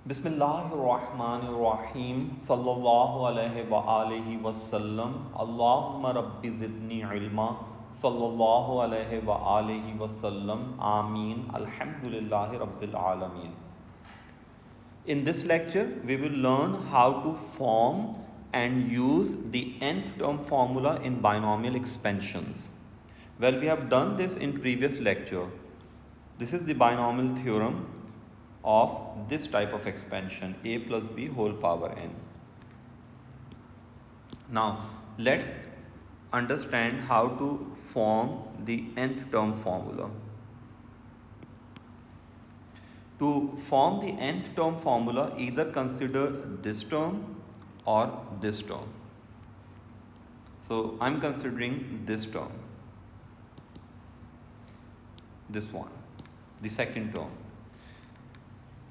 Bismillahirrahmanirrahim. Sallallahu alayhi wa alihi wa sallam. Allahumma rabbi zidni ilma. Sallallahu alayhi wa alihi wa sallam. Ameen. Alhamdulillahi rabbil alameen. In this lecture, we will learn how to form and use the nth term formula in binomial expansions. Well, we have done this in previous lecture. This is the binomial theorem of this type of expansion, a plus b whole power n. Now, let's understand how to form the nth term formula. To form the nth term formula, either consider this term or this term. So, I'm considering this term, this one, the second term.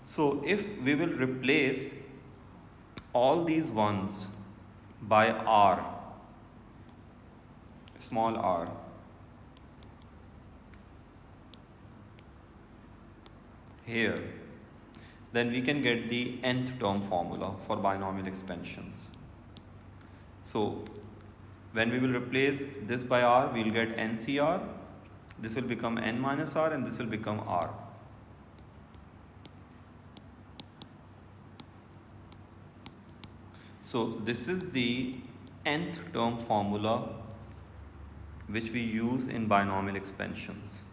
So, if we will replace all these ones by r, small r, here, then we can get the nth term formula for binomial expansions. So, when we will replace this by r, we will get NCR, this will become n minus r, and this will become r. So, this is the nth term formula which we use in binomial expansions.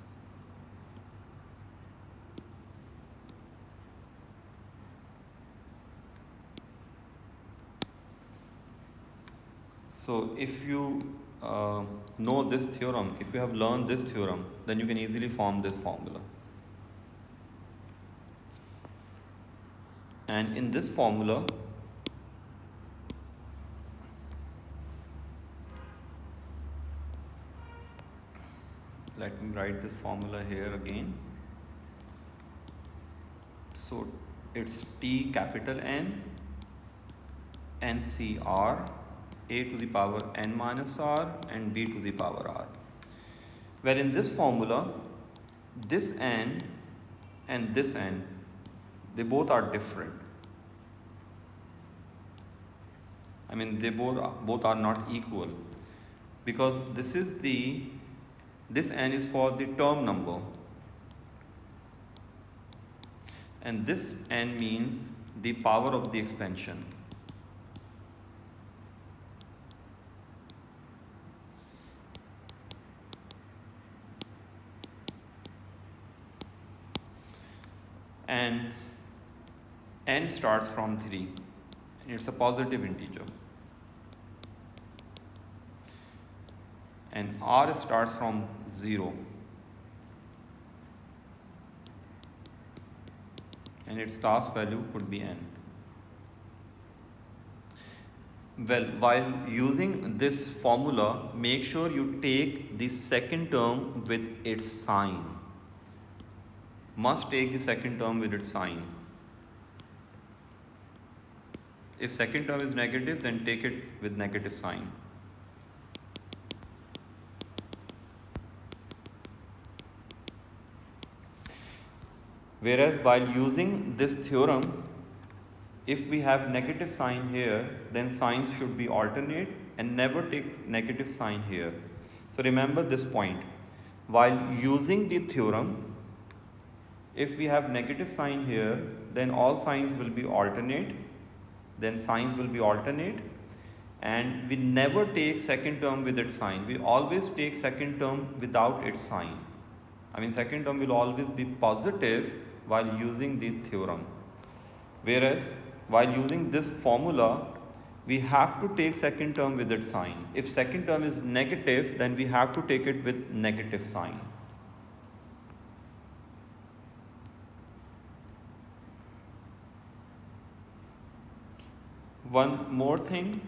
So, if you know this theorem, if you have learned this theorem, then you can easily form this formula. And in this formula, let me write this formula here again. So, it's T capital N, NCR, a to the power n minus r, and b to the power r. Where in this formula, this n and this n, they both are different. I mean, they both are not equal, because this n is for the term number, and this n means the power of the expansion. And n starts from 3, and it's a positive integer. And r starts from 0, and its last value could be n. Well, while using this formula, make sure you take the second term with its sign. Must take the second term with its sign. If second term is negative, then take it with negative sign. Whereas while using this theorem, if we have negative sign here, then signs should be alternate and never take negative sign here. So remember this point. While using the theorem, if we have negative sign here, then all signs will be alternate, and we never take second term with its sign. We always take second term without its sign. I mean, second term will always be positive while using the theorem. Whereas, while using this formula, we have to take second term with its sign. If second term is negative, then we have to take it with negative sign. One more thing,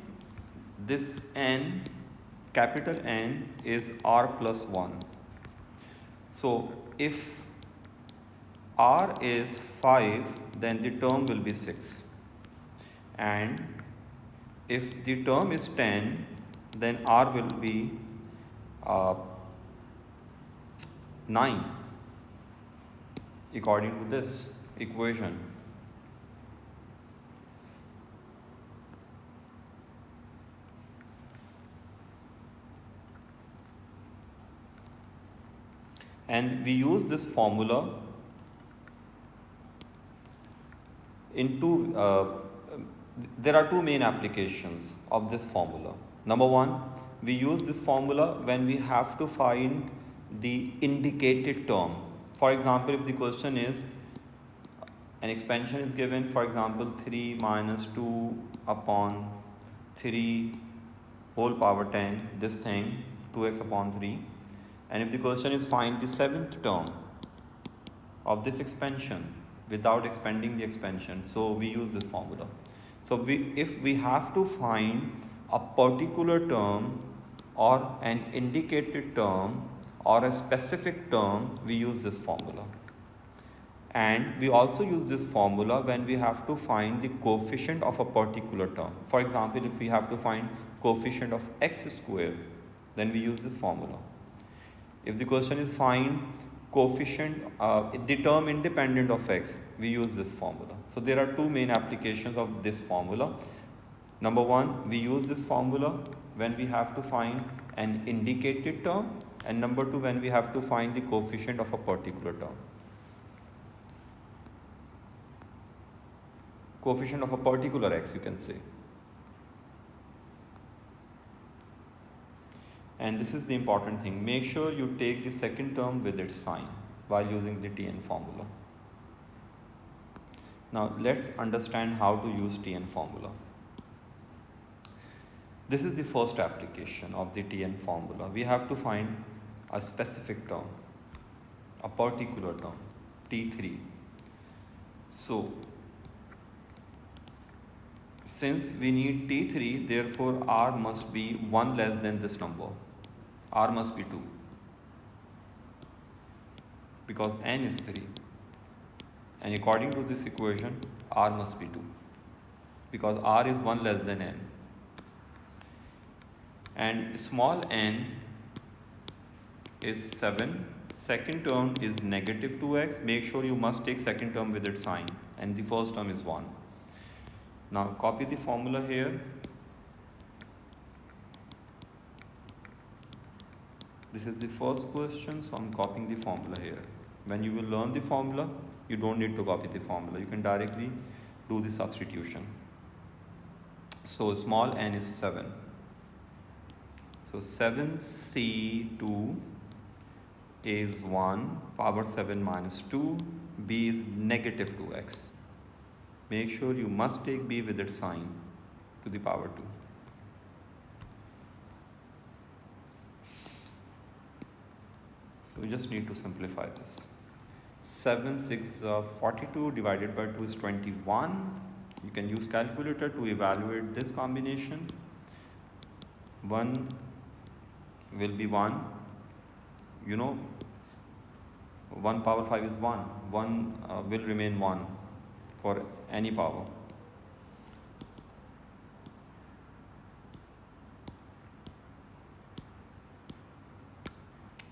this n, capital N, is r plus 1. So, if r is 5, then the term will be 6. And if the term is 10, then r will be 9 according to this equation. And we use this formula there are two main applications of this formula. Number one, we use this formula when we have to find the indicated term. For example, if the question is an expansion is given, for example 3 minus 2 upon 3 whole power 10, this thing 2x upon 3, and if the question is find the seventh term of this expansion without expanding the expansion, so we use this formula. So if we have to find a particular term or an indicated term or a specific term, we use this formula. And we also use this formula when we have to find the coefficient of a particular term. For example, if we have to find coefficient of x square, then we use this formula. If the question is find coefficient, the term independent of x, we use this formula. So there are two main applications of this formula. Number one, we use this formula when we have to find an indicated term, and number two, when we have to find the coefficient of a particular term. Coefficient of a particular x, you can say. And this is the important thing. Make sure you take the second term with its sign while using the Tn formula. Now let's understand how to use Tn formula. This is the first application of the Tn formula. We have to find a specific term, a particular term, T3. So since we need T3, therefore R must be 1 less than this number. R must be 2. Because n is 3. And according to this equation, R must be 2. Because R is 1 less than n. And small n is 7. Second term is negative 2x. Make sure you must take second term with its sign. And the first term is 1. Now copy the formula here. This is the first question, so I'm copying the formula here. When you will learn the formula, you don't need to copy the formula. You can directly do the substitution. So small n is 7. So 7c2 is 1, power 7 minus 2, b is negative 2x. Make sure you must take b with its sign to the power 2. So we just need to simplify this. 7 6 42 divided by 2 is 21. You can use calculator to evaluate this combination. 1 will be 1. You know, 1 power 5 is 1. 1 will remain 1 for any power.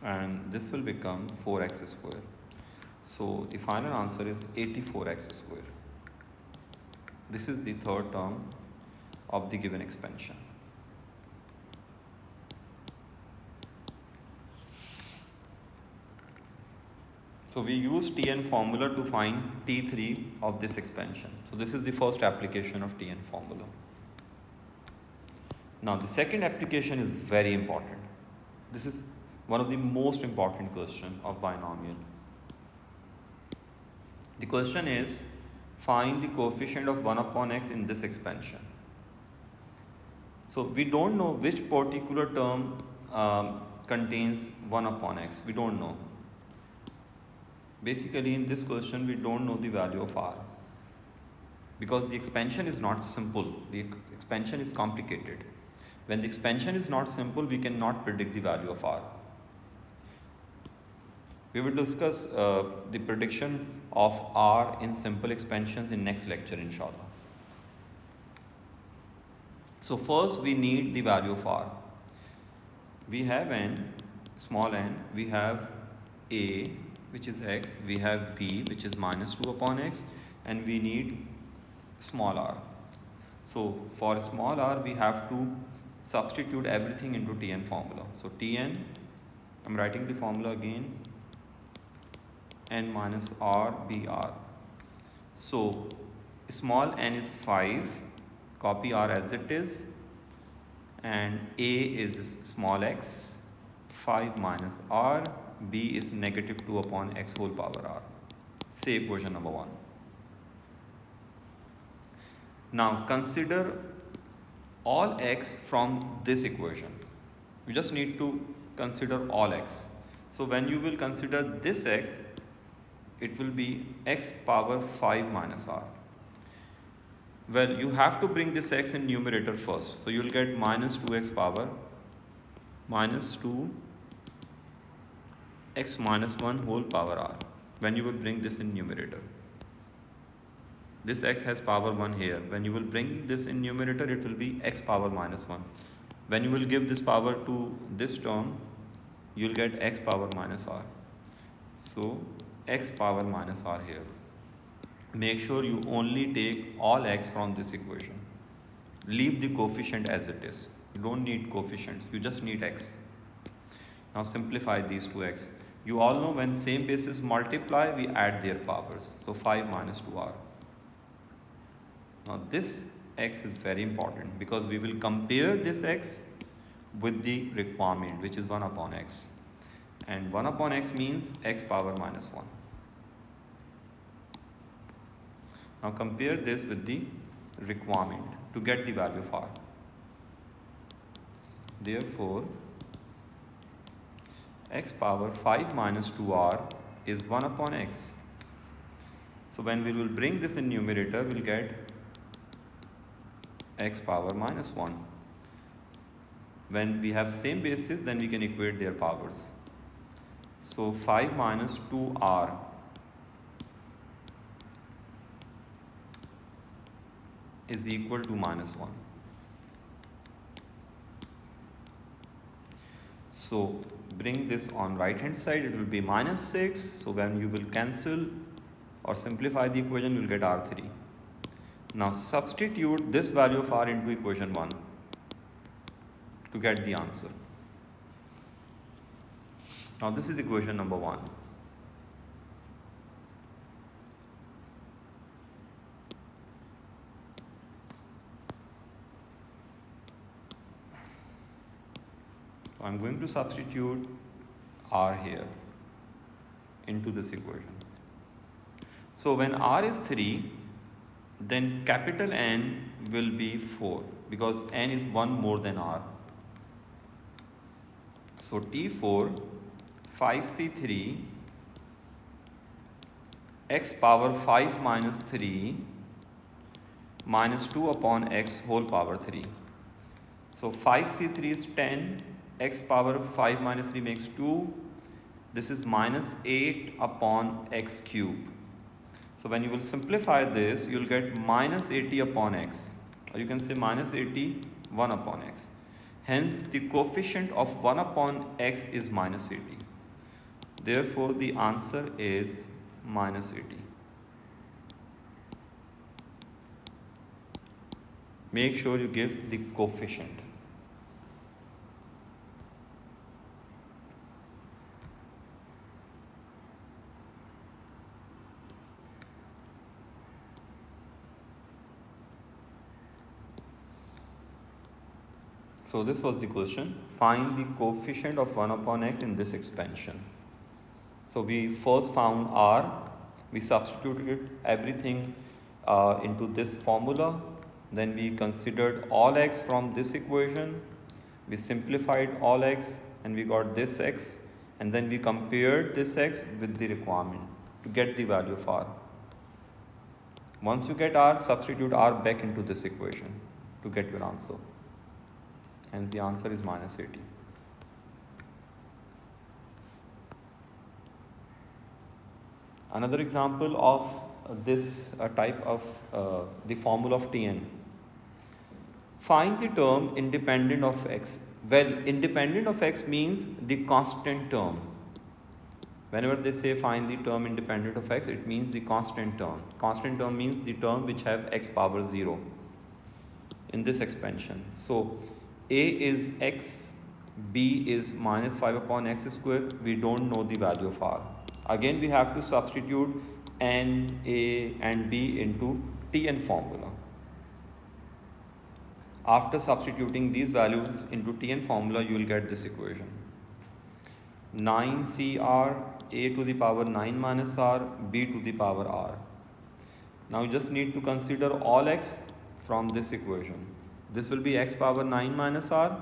And this will become 4x square. So the final answer is 84x square. This is the third term of the given expansion. So we use Tn formula to find T3 of this expansion. So this is the first application of Tn formula. Now the second application is very important. This is one of the most important questions of binomial. The question is, find the coefficient of 1 upon x in this expansion. So we don't know which particular term contains 1 upon x. We don't know. Basically in this question we don't know the value of r. Because the expansion is not simple. The expansion is complicated. When the expansion is not simple, we cannot predict the value of r. We will discuss the prediction of R in simple expansions in next lecture, inshallah. So first we need the value of R. We have n, small n, we have a, which is x, we have b, which is minus 2 upon x, and we need small r. So for small r, we have to substitute everything into Tn formula. So Tn, I'm writing the formula again. n minus r br. So small n is 5, copy r as it is, and a is small x, 5 minus r, b is negative 2 upon x whole power r. Say equation number 1. Now consider all x from this equation. You just need to consider all x. So when you will consider this x, it will be x power 5 minus r. Well, you have to bring this x in numerator first. So you will get minus 2x power minus 2 x minus 1 whole power r when you will bring this in numerator. This x has power 1 here. When you will bring this in numerator, it will be x power minus 1. When you will give this power to this term, you will get x power minus r. So x power minus r here. Make sure you only take all x from this equation. Leave the coefficient as it is. You don't need coefficients, you just need x. Now simplify these two x. You all know when same bases multiply, we add their powers. So 5 minus 2r. Now this x is very important because we will compare this x with the requirement, which is 1 upon x. And 1 upon x means x power minus 1. Now compare this with the requirement to get the value of r. Therefore, x power 5 minus 2r is 1 upon x. So when we will bring this in numerator, we will get x power minus 1. When we have same basis, then we can equate their powers. So 5 minus 2r is equal to minus 1. So bring this on right hand side, it will be minus 6. So when you will cancel or simplify the equation, you will get r3. Now substitute this value of r into equation 1 to get the answer. Now this is equation number 1. So I'm going to substitute r here into this equation. So when r is 3, then capital N will be 4 because n is 1 more than r. So T4 5C3 x power 5 minus 3 minus 2 upon x whole power 3. So 5C3 is 10, x power 5 minus 3 makes 2. This is minus 8 upon x cube. So when you will simplify this, you will get minus 80 upon x, or you can say minus 80 1 upon x. Hence the coefficient of 1 upon x is minus 80. Therefore the answer is minus 80. Make sure you give the coefficient. So this was the question. Find the coefficient of 1 upon x in this expansion. So we first found r, we substituted everything into this formula, then we considered all x from this equation, we simplified all x and we got this x, and then we compared this x with the requirement to get the value of r. Once you get r, substitute r back into this equation to get your answer. Hence the answer is minus 80. Another example of this type of the formula of Tn. Find the term independent of x. Well, independent of x means the constant term. Whenever they say find the term independent of x, it means the constant term. Constant term means the term which have x power 0 in this expansion. So a is x, b is minus 5 upon x square. We don't know the value of r. Again we have to substitute n, a and b into Tn formula. After substituting these values into Tn formula, you will get this equation. 9CR, a to the power 9 minus r, b to the power r. Now you just need to consider all x from this equation. This will be x power 9 minus r,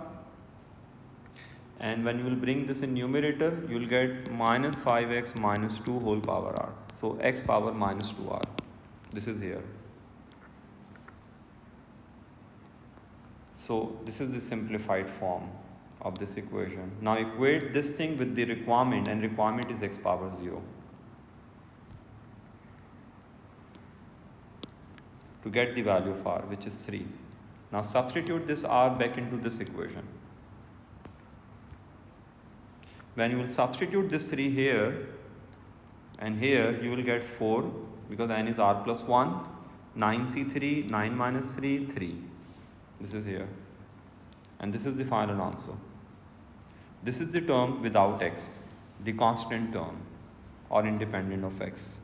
and when you will bring this in numerator, you will get minus 5x minus 2 whole power r. So x power minus 2r. This is here. So this is the simplified form of this equation. Now equate this thing with the requirement, and requirement is x power 0. To get the value of r, which is 3. Now substitute this r back into this equation. When you will substitute this 3 here and here, you will get 4, because n is r plus 1, 9c3, 9 minus 3, 3. This is here. And this is the final answer. This is the term without x, the constant term or independent of x.